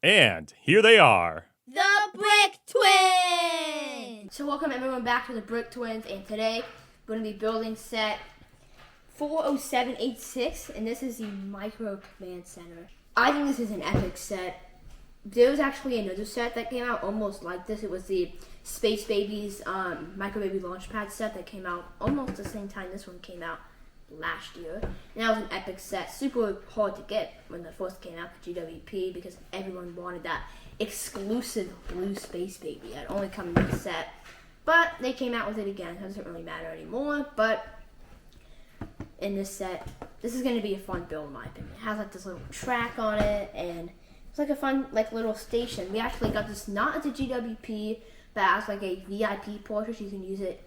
And here they are. The Brick Twins! So welcome everyone back to the Brick Twins, and today we're going to be building set 40786, and this is the Micro Command Center. I think this is an epic set. There was actually another set that came out almost like this. It was the Space Babies Micro Baby Launchpad set that came out almost the same time this one came out last year. And that was an epic set. Super hard to get when it first came out for GWP because everyone wanted that exclusive blue Space Baby that only come in this set. But they came out with it again. It doesn't really matter anymore. But in this set, this is going to be a fun build in my opinion. It has like this little track on it, and it's like a fun like little station. We actually got this not as a GWP, but as like a VIP portal, so you can use it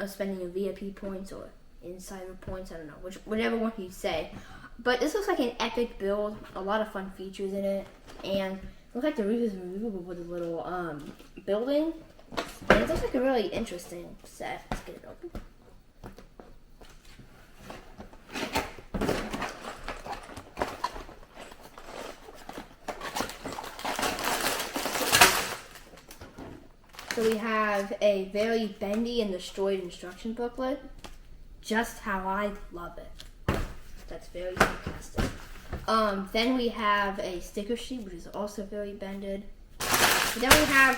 spending your VIP points or insider points. I don't know, whichever one you say. But this looks like an epic build. A lot of fun features in it, and it looks like the roof is removable with a little building. And it looks like a really interesting set. Let's get it open. So we have a very bendy and destroyed instruction booklet. Just how I love it. That's very sarcastic. Then we have a sticker sheet, which is also very bended. Then we have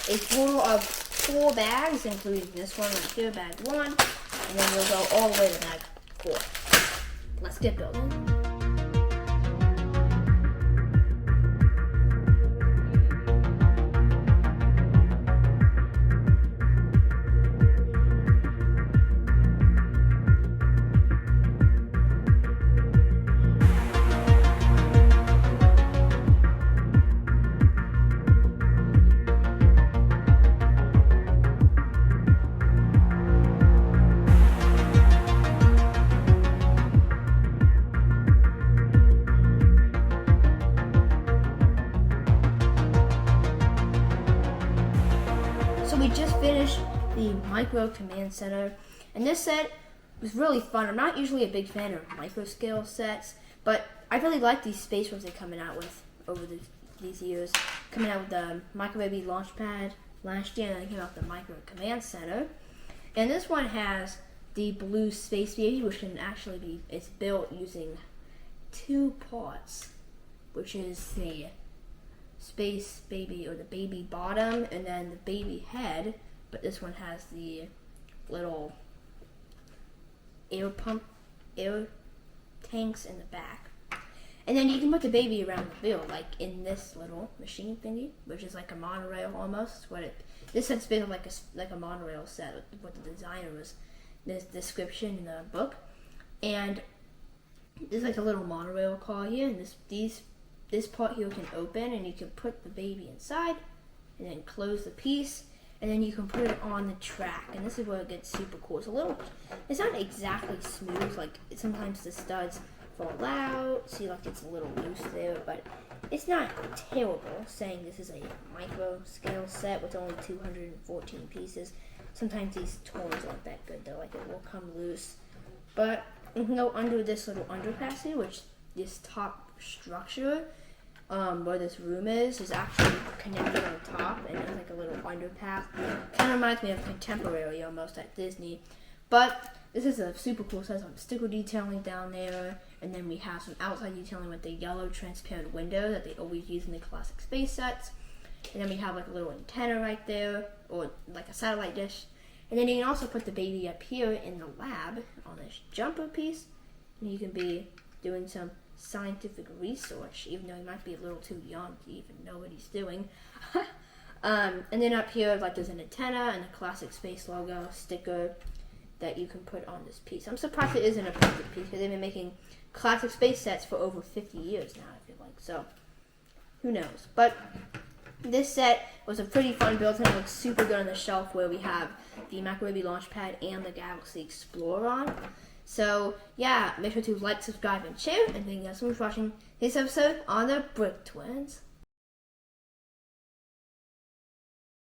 a total of 4 bags, including this one right here, bag 1. And then we'll go all the way to bag 4. Let's get building. So we just finished the Micro Command Center, and this set was really fun. I'm not usually a big fan of micro scale sets, but I really like these space ones they're coming out with over these years. Coming out with the Micro Baby Launchpad last year, and then came out with the Micro Command Center. And this one has the blue Space Baby, which can actually be, it's built using 2 parts, which is the Space Baby, or the baby bottom, and then the baby head. But this one has the little air tanks in the back. And then you can put the baby around the build, like in this little machine thingy, which is like a monorail almost. This set's been like a monorail set, what the designer was, this description in the book. And there's like a little monorail car here, and this part here can open, and you can put the baby inside, and then close the piece, and then you can put it on the track. And this is where it gets super cool. It's not exactly smooth. Like sometimes the studs fall out. See, like it's a little loose there, but it's not terrible. Saying this is a micro scale set with only 214 pieces. Sometimes these toys aren't that good though. Like it will come loose, but you can go under this little underpass here, which this top structure. Where this room is actually connected on top, and there's like a little underpass. Kind of reminds me of Contemporary almost at Disney. But this is a super cool set. Some sticker detailing down there, and then we have some outside detailing with the yellow transparent window that they always use in the classic space sets. And then we have like a little antenna right there, or like a satellite dish. And then you can also put the baby up here in the lab on this jumper piece, and you can be doing some scientific research, even though he might be a little too young to even know what he's doing. And then up here, like there's an antenna and a classic space logo sticker that you can put on this piece. I'm surprised it isn't a plastic piece because they've been making classic space sets for over 50 years now, I feel like. So, who knows? But this set was a pretty fun build, and it looks super good on the shelf where we have the Micro Baby Launchpad and the Galaxy Explorer on. So, yeah, make sure to like, subscribe, and share. And thank you guys so much for watching this episode on the Brick Twins.